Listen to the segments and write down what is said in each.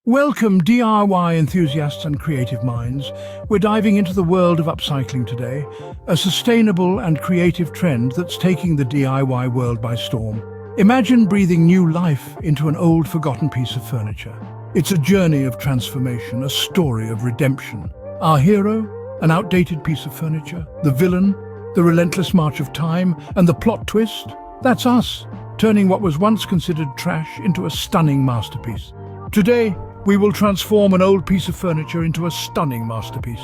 Welcome, DIY enthusiasts and creative minds. We're diving into the world of upcycling today, a sustainable and creative trend that's taking the DIY world by storm. Imagine breathing new life into an old, forgotten piece of furniture. It's a journey of transformation, a story of redemption. Our hero, an outdated piece of furniture, the villain, the relentless march of time, and the plot twist, that's us, turning what was once considered trash into a stunning masterpiece. Today, we will transform an old piece of furniture into a stunning masterpiece.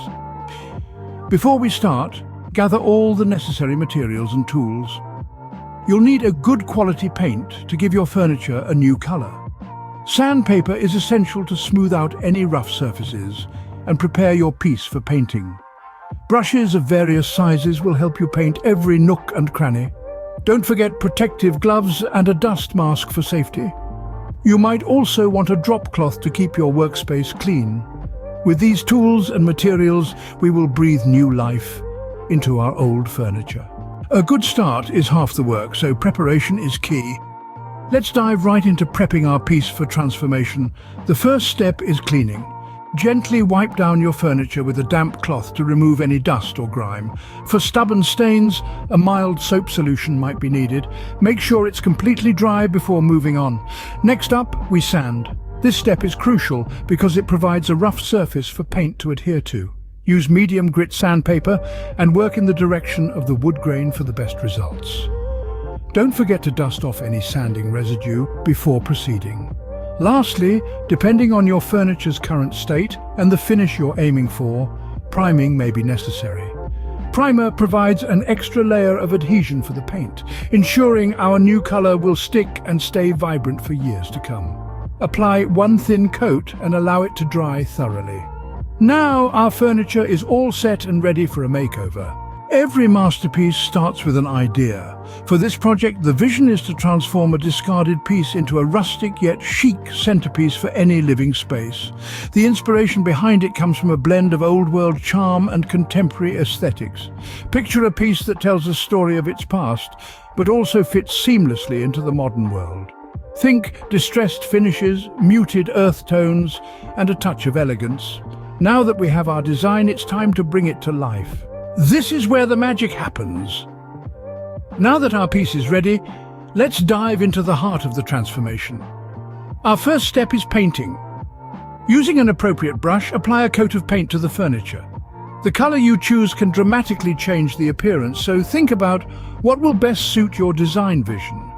Before we start, gather all the necessary materials and tools. You'll need a good quality paint to give your furniture a new color. Sandpaper is essential to smooth out any rough surfaces and prepare your piece for painting. Brushes of various sizes will help you paint every nook and cranny. Don't forget protective gloves and a dust mask for safety. You might also want a drop cloth to keep your workspace clean. With these tools and materials, we will breathe new life into our old furniture. A good start is half the work, so preparation is key. Let's dive right into prepping our piece for transformation. The first step is cleaning. Gently wipe down your furniture with a damp cloth to remove any dust or grime. For stubborn stains, a mild soap solution might be needed. Make sure it's completely dry before moving on. Next up, we sand. This step is crucial because it provides a rough surface for paint to adhere to. Use medium grit sandpaper and work in the direction of the wood grain for the best results. Don't forget to dust off any sanding residue before proceeding. Lastly, depending on your furniture's current state and the finish you're aiming for, priming may be necessary. Primer provides an extra layer of adhesion for the paint, ensuring our new color will stick and stay vibrant for years to come. Apply one thin coat and allow it to dry thoroughly. Now our furniture is all set and ready for a makeover. Every masterpiece starts with an idea. For this project, the vision is to transform a discarded piece into a rustic yet chic centerpiece for any living space. The inspiration behind it comes from a blend of old-world charm and contemporary aesthetics. Picture a piece that tells a story of its past, but also fits seamlessly into the modern world. Think distressed finishes, muted earth tones, and a touch of elegance. Now that we have our design, it's time to bring it to life. This is where the magic happens. Now that our piece is ready, let's dive into the heart of the transformation. Our first step is painting. Using an appropriate brush, apply a coat of paint to the furniture. The color you choose can dramatically change the appearance, so think about what will best suit your design vision.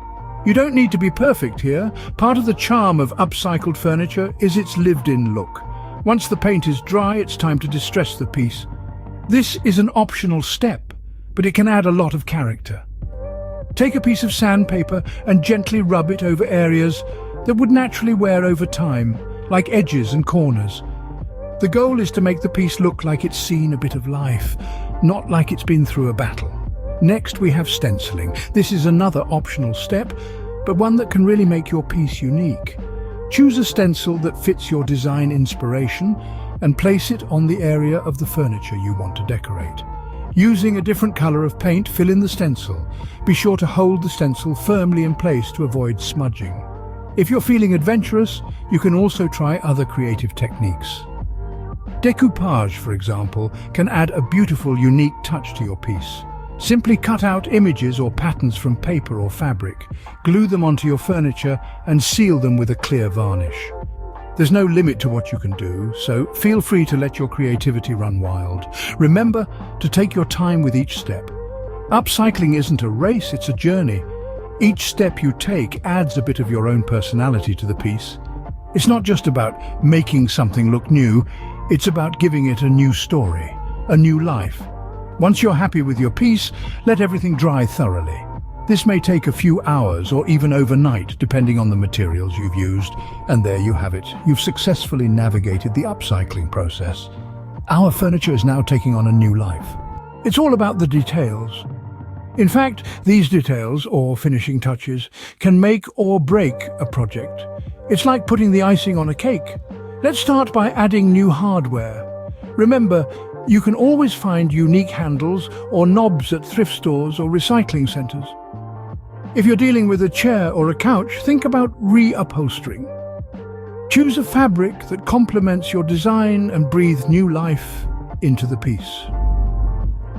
You don't need to be perfect here. Part of the charm of upcycled furniture is its lived-in look. Once the paint is dry, it's time to distress the piece. This is an optional step, but it can add a lot of character. Take a piece of sandpaper and gently rub it over areas that would naturally wear over time, like edges and corners. The goal is to make the piece look like it's seen a bit of life, not like it's been through a battle. Next, we have stenciling. This is another optional step, but one that can really make your piece unique. Choose a stencil that fits your design inspiration and place it on the area of the furniture you want to decorate. Using a different color of paint, fill in the stencil. Be sure to hold the stencil firmly in place to avoid smudging. If you're feeling adventurous, you can also try other creative techniques. Decoupage, for example, can add a beautiful, unique touch to your piece. Simply cut out images or patterns from paper or fabric, glue them onto your furniture, and seal them with a clear varnish. There's no limit to what you can do, so feel free to let your creativity run wild. Remember to take your time with each step. Upcycling isn't a race, it's a journey. Each step you take adds a bit of your own personality to the piece. It's not just about making something look new, it's about giving it a new story, a new life. Once you're happy with your piece, let everything dry thoroughly. This may take a few hours or even overnight, depending on the materials you've used. And there you have it. You've successfully navigated the upcycling process. Our furniture is now taking on a new life. It's all about the details. In fact, these details, or finishing touches, can make or break a project. It's like putting the icing on a cake. Let's start by adding new hardware. Remember, you can always find unique handles or knobs at thrift stores or recycling centers. If you're dealing with a chair or a couch, think about reupholstering. Choose a fabric that complements your design and breathe new life into the piece.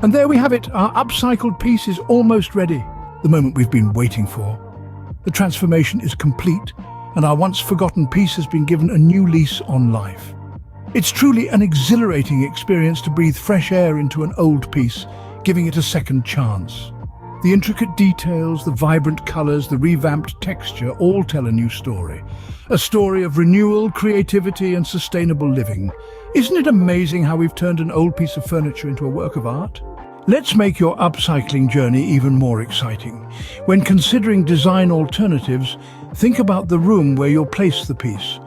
And there we have it, our upcycled piece is almost ready, the moment we've been waiting for. The transformation is complete, and our once-forgotten piece has been given a new lease on life. It's truly an exhilarating experience to breathe fresh air into an old piece, giving it a second chance. The intricate details, the vibrant colors, the revamped texture all tell a new story. A story of renewal, creativity, and sustainable living. Isn't it amazing how we've turned an old piece of furniture into a work of art? Let's make your upcycling journey even more exciting. When considering design alternatives, think about the room where you'll place the piece.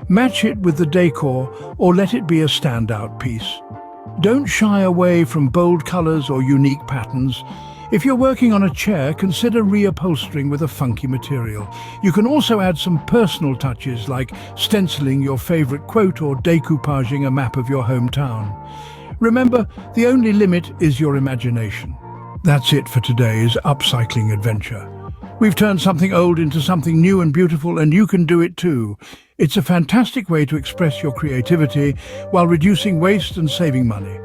Match it with the decor or let it be a standout piece. Don't shy away from bold colors or unique patterns. If you're working on a chair, consider reupholstering with a funky material. You can also add some personal touches like stenciling your favorite quote or decoupaging a map of your hometown. Remember, the only limit is your imagination. That's it for today's upcycling adventure. We've turned something old into something new and beautiful, and you can do it too. It's a fantastic way to express your creativity while reducing waste and saving money.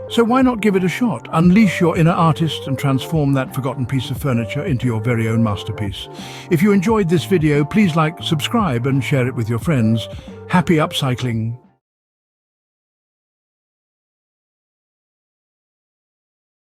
So why not give it a shot? Unleash your inner artist and transform that forgotten piece of furniture into your very own masterpiece. If you enjoyed this video, please like, subscribe, and share it with your friends. Happy upcycling!